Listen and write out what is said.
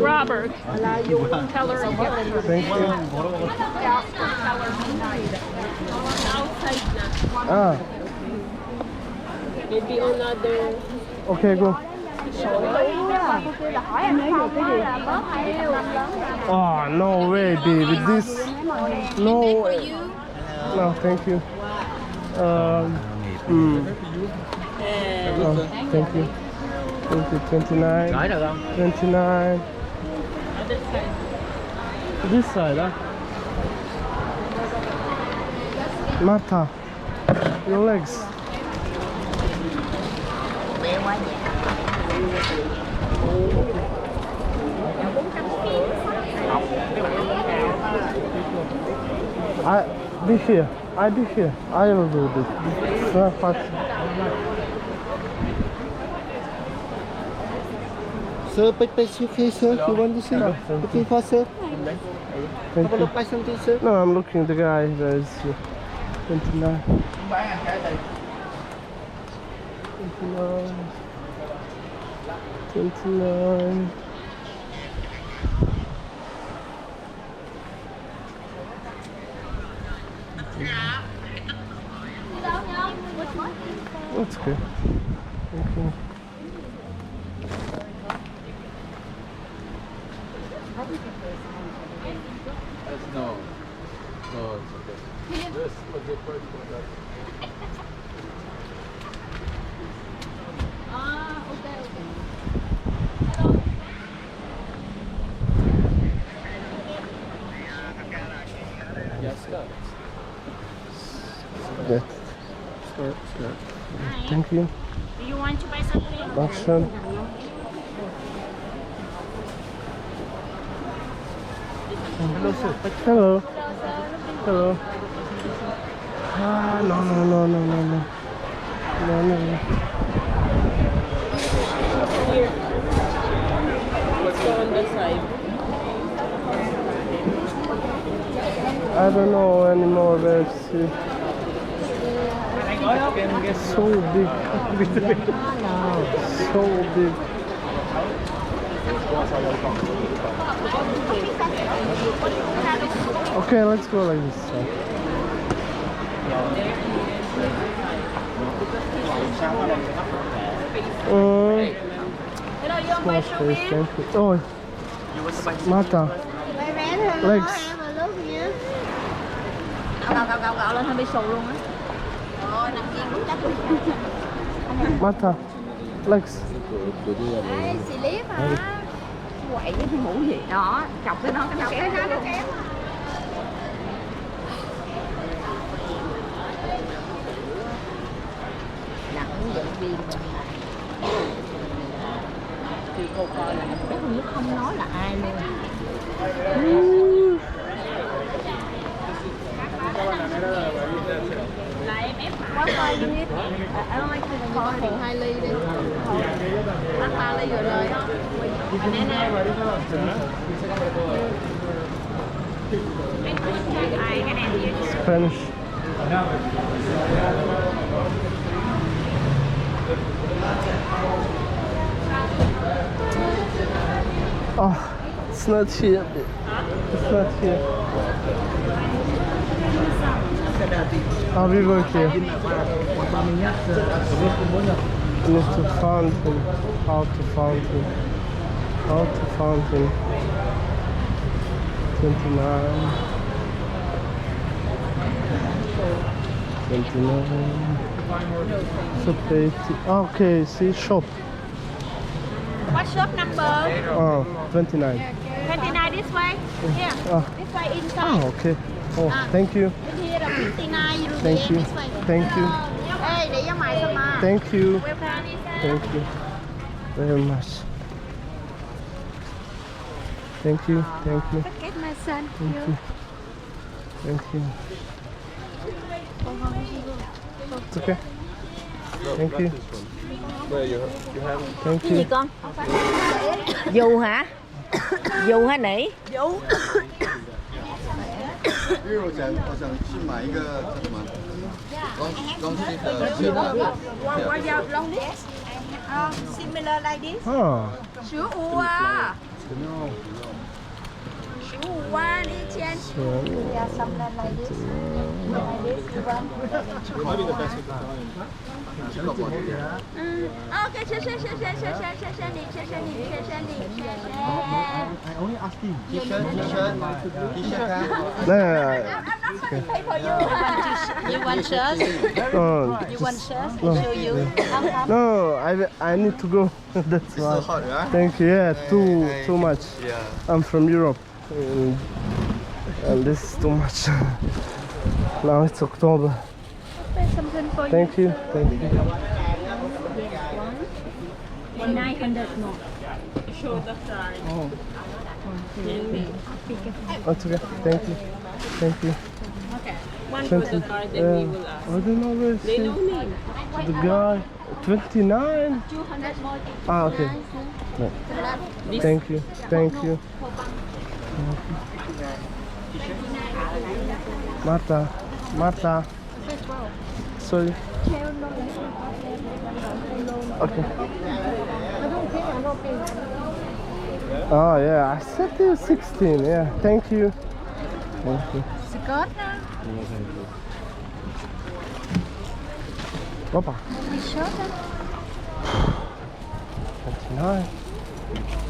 Robert. Tell her to get it. Thank you. Ah, Maybe another. okay, go. Oh, no way, baby. This. No way. No, thank you. Oh, thank you. Thank you. 29. 29. This side, huh? Martha, your legs. Be here. I be here. I will do this. It's not fast. Sir, okay, sir. You want to see? Looking for sir? Thank you. Buy something, sir? No, I'm looking at the guy that is 29. 29. That's good. Thank you. No, it's okay. This was your first one. Yeah. Thank you. Do you want to buy something? Action. Hello, sir. Hello. Hello. Ah, no. No. Let's go on this side. I don't know anymore where to see. So big. So big. Okay, let's go like this. Small space, thank you. Oh, Martha. Legs. Gạo lên hơi bị xù luôn á. Rồi, nằm nghiêng cũng chắc luôn. Martha. Legs. Ê, xì liếp hả? Quậy với cái mũ gì đó, chọc cái nó kéo. Đặt dẫn viên thì cô coi lại biết không, không nói là ai luôn. Là em ép quá coi đi. Anh ơi, coi thì 2 ly đi. Bắt 3 ly rồi lời không? Banana. Ai cái này thì Spanish. Oh, it's not here. It's not here. I'll be right here. I need to find him. How to find him. 29. 29. So 80. Okay, see shop. What shop number? Oh, 29. 29 this way. Here. This way inside. Oh, okay. Oh, thank you. Here là 59 ruby. Thank you. This way. Thank you. Ê, để cho mày xem mà. Thank you. Welcome. Thank you very much. Thank you. Thank you. Get my son. Thank you. Thank you. It's okay. Thank you. Thank Cái gì you. con? Dù hả? Dù hay nỉ? Dù. 因为我想去买一个叫什么钢筋的 What long this? Similar like this. Oh, Sữa ua. 15,000. Yeah, something like this. Like this, you want? OK， 谢谢你。I only asked him. T-shirt kan? Yeah. I'm not trying to pay for you. You want shirt? Oh, You want shirt? Show you. no, I need to go. That's It's so why. hot, right? Thank you. Yeah, too much. Yeah. I'm from Europe, and this is too much. Now it's October. Something for Thank you. Thank you. 900 more. That's okay. Thank you. Thank you. One for the card, then we will ask. I don't know where They know me. the guy. 29. 200 more. Ah, okay. No. Thank you. Thank you. Marta. Sorry. Okay. Oh yeah, I said you 16. Yeah. Thank you. Thank you. Opa. 29.